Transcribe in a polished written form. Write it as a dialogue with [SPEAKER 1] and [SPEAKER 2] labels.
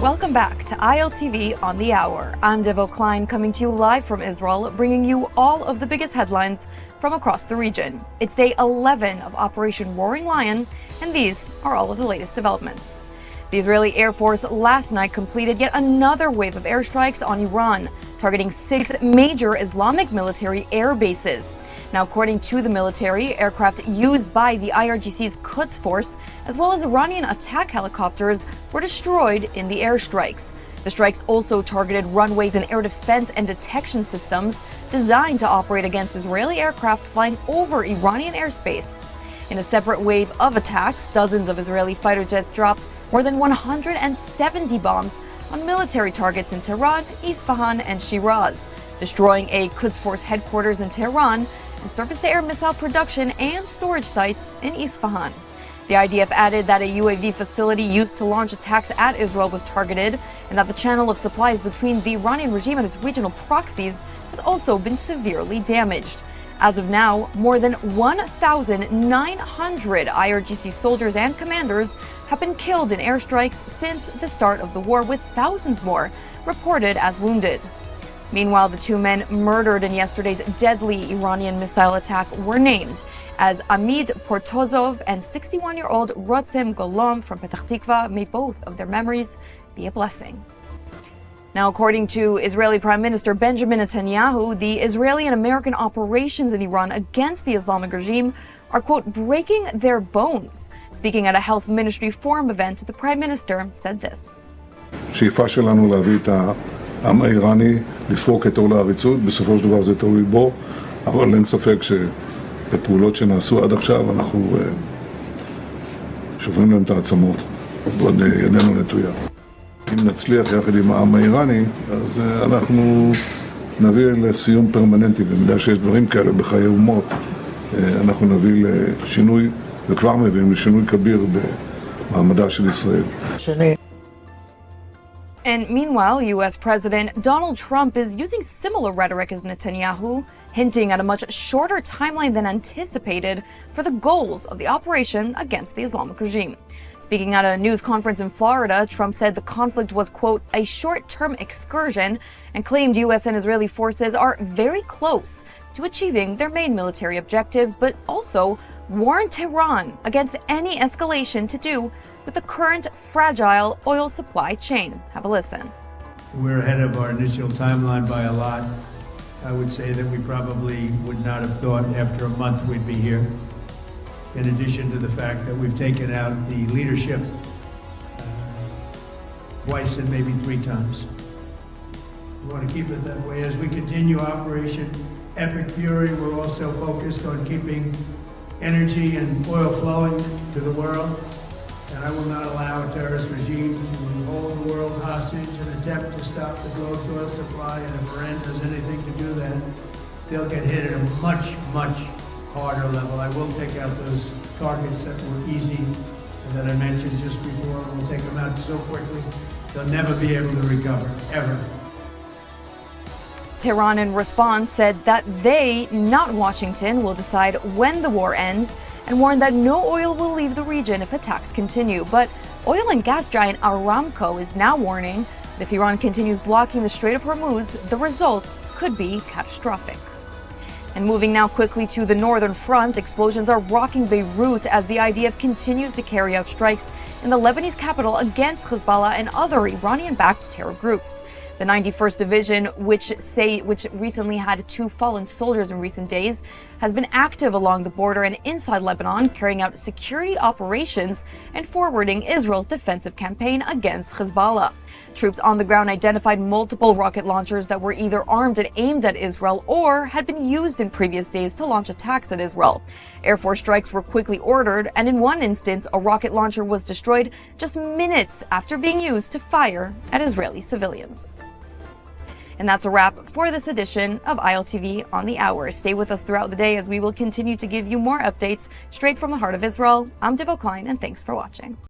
[SPEAKER 1] Welcome back to ILTV on the Hour. I'm Devo Klein, coming to you live from Israel, bringing you all of the biggest headlines from across the region. It's day 11 of Operation Roaring Lion, and these are all of the latest developments. The Israeli Air Force last night completed yet another wave of airstrikes on Iran, targeting 6 major Islamic military air bases. Now, according to the military, aircraft used by the IRGC's Quds Force, as well as Iranian attack helicopters, were destroyed in the airstrikes. The strikes also targeted runways and air defense and detection systems designed to operate against Israeli aircraft flying over Iranian airspace. In a separate wave of attacks, dozens of Israeli fighter jets dropped more than 170 bombs on military targets in Tehran, Isfahan, and Shiraz, destroying a Quds Force headquarters in Tehran and surface-to-air missile production and storage sites in Isfahan. The IDF added that a UAV facility used to launch attacks at Israel was targeted, and that the channel of supplies between the Iranian regime and its regional proxies has also been severely damaged. As of now, more than 1,900 IRGC soldiers and commanders have been killed in airstrikes since the start of the war, with thousands more reported as wounded. Meanwhile, the 2 men murdered in yesterday's deadly Iranian missile attack were named as Amid Portozov and 61-year-old Rotzem Golom from Petah Tikva. May both of their memories be a blessing. Now, according to Israeli Prime Minister Benjamin Netanyahu, the Israeli and American operations in Iran against the Islamic regime are, quote, breaking their bones. Speaking at a health ministry forum event, the Prime Minister said this.
[SPEAKER 2] השאיפה שלנו להביא את העם האיראני לפרוק את עול העריצות, בסופו של דבר זה תלוי בו, אבל אין ספק שבפעולות שנעשו עד עכשיו אנחנו שוברים להם את העצמות, ועוד ידנו נטויה. אם נצליח יחד עם העם האיראני, אז אנחנו נביא לסיום פרמננטי, במידה שיש דברים כאלה בחיי אומות, אנחנו נביא לשינוי, וכבר מביאים לשינוי כביר במעמדה של ישראל.
[SPEAKER 1] And meanwhile, U.S. President Donald Trump is using similar rhetoric as Netanyahu, hinting at a much shorter timeline than anticipated for the goals of the operation against the Islamic regime. Speaking at a news conference in Florida, Trump said the conflict was, quote, a short-term excursion, and claimed U.S. and Israeli forces are very close to achieving their main military objectives, but also warned Tehran against any escalation to do with the current fragile oil supply chain. Have a listen.
[SPEAKER 3] We're ahead of our initial timeline by a lot. I would say that we probably would not have thought after a month we'd be here. In addition to the fact that we've taken out the leadership twice and maybe 3 times. We want to keep it that way. As we continue Operation Epic Fury, we're also focused on keeping energy and oil flowing to the world. And I will not allow a terrorist regime to hold the world hostage and attempt to stop the globe's oil supply. And if Iran does anything to do that, they'll get hit at a much, much harder level. I will take out those targets that were easy and that I mentioned just before. We'll take them out so quickly, they'll never be able to recover, ever.
[SPEAKER 1] Tehran, in response, said that they, not Washington, will decide when the war ends, and warned that no oil will leave the region if attacks continue. But oil and gas giant Aramco is now warning that if Iran continues blocking the Strait of Hormuz, the results could be catastrophic. And moving now quickly to the northern front, explosions are rocking Beirut as the IDF continues to carry out strikes in the Lebanese capital against Hezbollah and other Iranian-backed terror groups. The 91st Division, which recently had 2 fallen soldiers in recent days, has been active along the border and inside Lebanon, carrying out security operations and forwarding Israel's defensive campaign against Hezbollah. Troops on the ground identified multiple rocket launchers that were either armed and aimed at Israel or had been used in previous days to launch attacks at Israel. Air Force strikes were quickly ordered, and in one instance, a rocket launcher was destroyed just minutes after being used to fire at Israeli civilians. And that's a wrap for this edition of ILTV on the Hour. Stay with us throughout the day as we will continue to give you more updates straight from the heart of Israel. I'm Devo Klein, and thanks for watching.